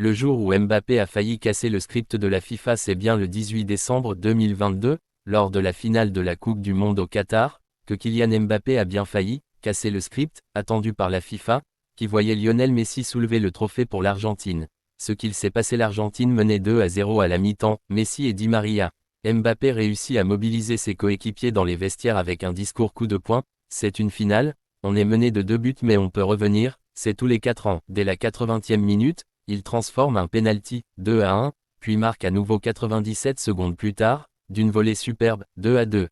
Le jour où Mbappé a failli casser le script de la FIFA, c'est bien le 18 décembre 2022, lors de la finale de la Coupe du Monde au Qatar, que Kylian Mbappé a bien failli casser le script, attendu par la FIFA, qui voyait Lionel Messi soulever le trophée pour l'Argentine. Ce qu'il s'est passé, l'Argentine menait 2-0 à la mi-temps, Messi et Di Maria. Mbappé réussit à mobiliser ses coéquipiers dans les vestiaires avec un discours coup de poing. C'est une finale, on est mené de 2 buts mais on peut revenir, c'est tous les 4 ans. Dès la 80e minute, il transforme un penalty, 2-1, puis marque à nouveau 97 secondes plus tard, d'une volée superbe, 2-2.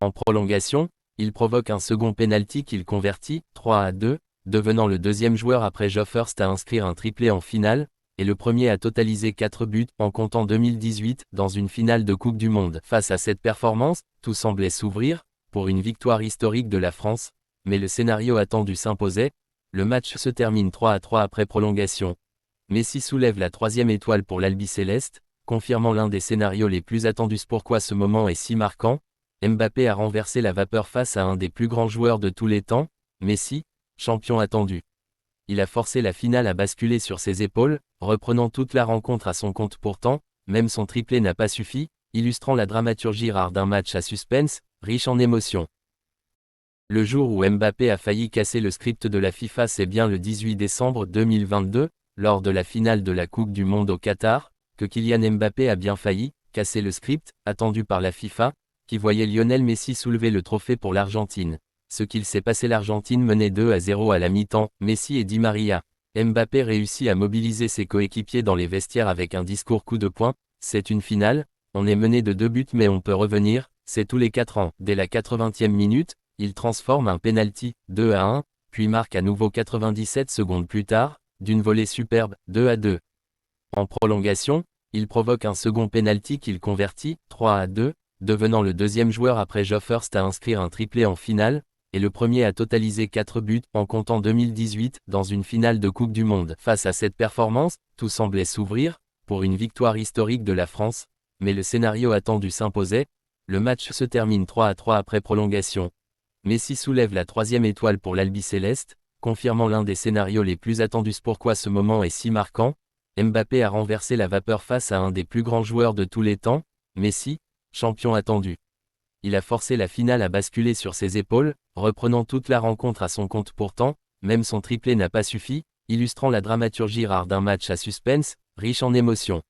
En prolongation, il provoque un second penalty qu'il convertit, 3-2, devenant le deuxième joueur après Geoff Hurst à inscrire un triplé en finale, et le premier à totaliser 4 buts, en comptant 2018, dans une finale de Coupe du Monde. Face à cette performance, tout semblait s'ouvrir, pour une victoire historique de la France, mais le scénario attendu s'imposait, le match se termine 3-3 après prolongation. Messi soulève la 3e étoile pour l'Albi-Céleste, confirmant l'un des scénarios les plus attendus. Pourquoi ce moment est si marquant? Mbappé a renversé la vapeur face à un des plus grands joueurs de tous les temps, Messi, champion attendu. Il a forcé la finale à basculer sur ses épaules, reprenant toute la rencontre à son compte. Pourtant, même son triplé n'a pas suffi, illustrant la dramaturgie rare d'un match à suspense, riche en émotions. Le jour où Mbappé a failli casser le script de la FIFA, c'est bien le 18 décembre 2022, lors de la finale de la Coupe du Monde au Qatar, que Kylian Mbappé a bien failli casser le script, attendu par la FIFA, qui voyait Lionel Messi soulever le trophée pour l'Argentine. Ce qu'il s'est passé, l'Argentine menait 2-0 à la mi-temps, Messi et Di Maria. Mbappé réussit à mobiliser ses coéquipiers dans les vestiaires avec un discours coup de poing. C'est une finale, on est mené de 2 buts mais on peut revenir, c'est tous les 4 ans. Dès la 80e minute, il transforme un penalty, 2-1, puis marque à nouveau 97 secondes plus tard, d'une volée superbe, 2-2. En prolongation, il provoque un second penalty qu'il convertit, 3-2, devenant le deuxième joueur après Geoff Hurst à inscrire un triplé en finale, et le premier à totaliser 4 buts, en comptant 2018, dans une finale de Coupe du Monde. Face à cette performance, tout semblait s'ouvrir, pour une victoire historique de la France, mais le scénario attendu s'imposait, le match se termine 3-3 après prolongation. Messi soulève la 3e étoile pour l'Albi-Céleste, confirmant l'un des scénarios les plus attendus. Pourquoi ce moment est si marquant? Mbappé a renversé la vapeur face à un des plus grands joueurs de tous les temps, Messi, champion attendu. Il a forcé la finale à basculer sur ses épaules, reprenant toute la rencontre à son compte. Pourtant, même son triplé n'a pas suffi, illustrant la dramaturgie rare d'un match à suspense, riche en émotions.